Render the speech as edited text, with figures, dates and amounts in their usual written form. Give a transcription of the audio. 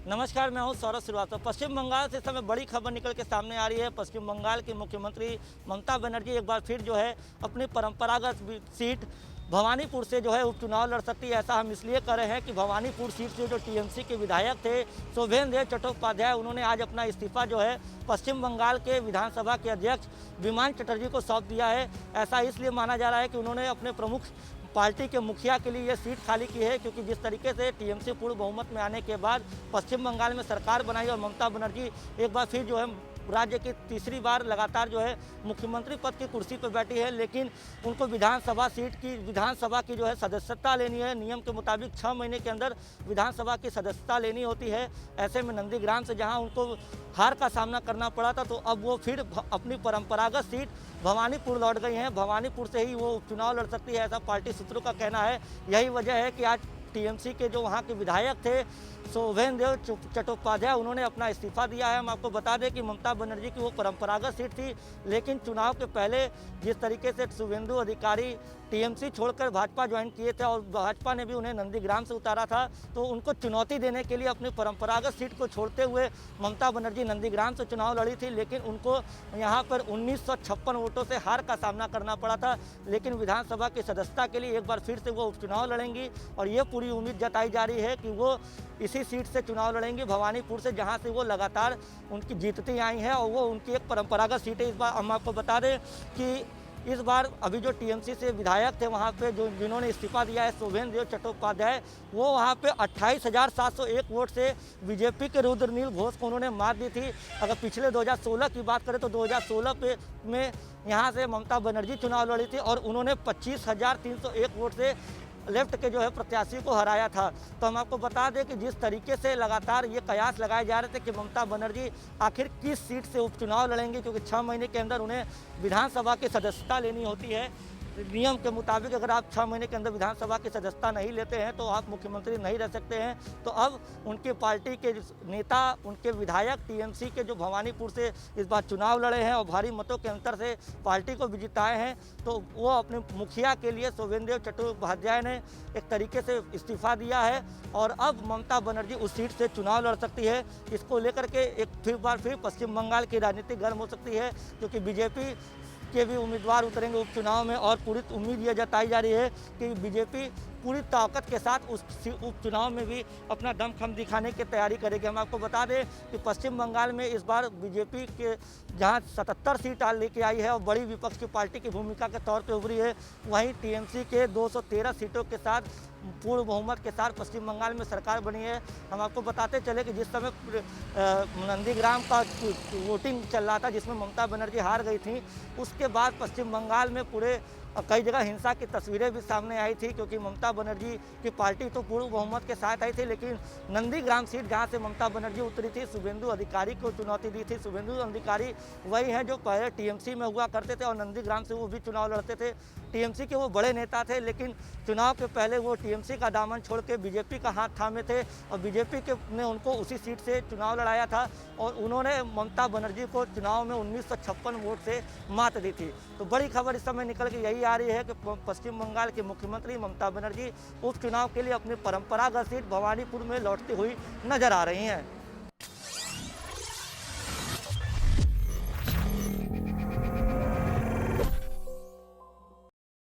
नमस्कार, मैं हूं सौरभ श्रीवास्तव। पश्चिम बंगाल से इस समय बड़ी खबर निकल के सामने आ रही है। पश्चिम बंगाल की मुख्यमंत्री ममता बनर्जी एक बार फिर जो है अपनी परंपरागत सीट भवानीपुर से जो है उपचुनाव लड़ सकती है। ऐसा हम इसलिए कर रहे हैं कि भवानीपुर सीट से जो टीएमसी के विधायक थे शोभेंद्र चट्टोपाध्याय, उन्होंने आज अपना इस्तीफा जो है पश्चिम बंगाल के विधानसभा के अध्यक्ष विमान चटर्जी को सौंप दिया है। ऐसा इसलिए माना जा रहा है कि उन्होंने अपने प्रमुख पार्टी के मुखिया के लिए ये सीट खाली की है, क्योंकि जिस तरीके से टीएमसी पूर्ण बहुमत में आने के बाद पश्चिम बंगाल में सरकार बनाई और ममता बनर्जी एक बार फिर जो है राज्य की तीसरी बार लगातार जो है मुख्यमंत्री पद की कुर्सी पर बैठी है, लेकिन उनको विधानसभा की जो है सदस्यता लेनी है। नियम के मुताबिक 6 महीने के अंदर विधानसभा की सदस्यता लेनी होती है। ऐसे में नंदीग्राम से जहां उनको हार का सामना करना पड़ा था, तो अब वो फिर अपनी परंपरागत सीट भवानीपुर लौट गई हैं। भवानीपुर से ही वो उपचुनाव लड़ सकती है, ऐसा पार्टी सूत्रों का कहना है। यही वजह है कि आज टीएमसी के जो वहाँ के विधायक थे शोभेंद्र चट्टोपाध्याय, उन्होंने अपना इस्तीफा दिया है। हम आपको बता दें कि ममता बनर्जी की वो परंपरागत सीट थी, लेकिन चुनाव के पहले जिस तरीके से शुभेंदु अधिकारी टीएमसी छोड़कर भाजपा ज्वाइन किए थे और भाजपा ने भी उन्हें नंदीग्राम से उतारा था, तो उनको चुनौती देने के लिए अपनी परंपरागत सीट को छोड़ते हुए ममता बनर्जी नंदीग्राम से चुनाव लड़ी थी, लेकिन उनको यहाँ पर 1956 वोटों से हार का सामना करना पड़ा था। लेकिन विधानसभा की सदस्यता के लिए एक बार फिर से वो उपचुनाव लड़ेंगी और ये पूरी उम्मीद जताई जा रही है कि वो इसी सीट से चुनाव लड़ेंगी, भवानीपुर से, जहां से वो लगातार उनकी जीतती आई हैं और वो उनकी एक परंपरागत सीट है। इस बार हम आपको बता दें कि इस बार अभी जो टीएमसी से विधायक थे वहाँ पे जिन्होंने इस्तीफा दिया है शोभेंद्र चट्टोपाध्याय, वो वहाँ पे 28,701 वोट से बीजेपी के रुद्रनील घोष को उन्होंने मात दी थी। अगर पिछले 2016 की बात करें तो 2016 में यहाँ से ममता बनर्जी चुनाव लड़ी थी और उन्होंने 25,301 वोट से लेफ्ट के जो है प्रत्याशी को हराया था। तो हम आपको बता दें कि जिस तरीके से लगातार ये कयास लगाए जा रहे थे कि ममता बनर्जी आखिर किस सीट से उपचुनाव लड़ेंगे, क्योंकि 6 महीने के अंदर उन्हें विधानसभा की सदस्यता लेनी होती है। नियम के मुताबिक अगर आप 6 महीने के अंदर विधानसभा की सदस्यता नहीं लेते हैं तो आप मुख्यमंत्री नहीं रह सकते हैं। तो अब उनकी पार्टी के नेता, उनके विधायक टीएमसी के जो भवानीपुर से इस बार चुनाव लड़े हैं और भारी मतों के अंतर से पार्टी को भी जिताए हैं, तो वो अपने मुखिया के लिए शोभेंद्र चट्टोपाध्याय ने एक तरीके से इस्तीफा दिया है और अब ममता बनर्जी उस सीट से चुनाव लड़ सकती है। इसको लेकर के एक बार फिर पश्चिम बंगाल की राजनीति गर्म हो सकती है, क्योंकि बीजेपी के भी उम्मीदवार उतरेंगे उपचुनाव में और पूरी उम्मीद ये जताई जा रही है कि बीजेपी पूरी ताकत के साथ उस उपचुनाव में भी अपना दमखम दिखाने की तैयारी करेगी। हम आपको बता दें कि पश्चिम बंगाल में इस बार बीजेपी के जहां 77 सीट लेके आई है और बड़ी विपक्ष की पार्टी की भूमिका के तौर पे उभरी है, वहीं टीएमसी के 213 सीटों के साथ पूर्ण बहुमत के साथ पश्चिम बंगाल में सरकार बनी है। हम आपको बताते चले कि जिस समय नंदीग्राम का वोटिंग चल रहा था जिसमें ममता बनर्जी हार गई थी, उसके बाद पश्चिम बंगाल में पूरे कई जगह हिंसा की तस्वीरें भी सामने आई थी, क्योंकि ममता बनर्जी की पार्टी तो पूर्ण बहुमत के साथ आई थी, लेकिन नंदीग्राम सीट जहां से ममता बनर्जी उतरी थी, शुभेंदु अधिकारी को चुनौती दी थी। शुभेंदु अधिकारी वही हैं जो पहले टीएमसी में हुआ करते थे और नंदीग्राम से वो भी चुनाव लड़ते थे। टीएमसी के वो बड़े नेता थे, लेकिन चुनाव के पहले वो टीएमसी का दामन छोड़ के बीजेपी का हाथ थामे थे और बीजेपी ने उनको उसी सीट से चुनाव लड़ाया था और उन्होंने ममता बनर्जी को चुनाव में 1956 वोट से मात दी थी। तो बड़ी खबर इस समय निकल के यही आ रही है कि पश्चिम बंगाल की मुख्यमंत्री ममता बनर्जी उपचुनाव के लिए अपनी परंपरागत सीट भवानीपुर में लौटती हुई नजर आ रही हैं।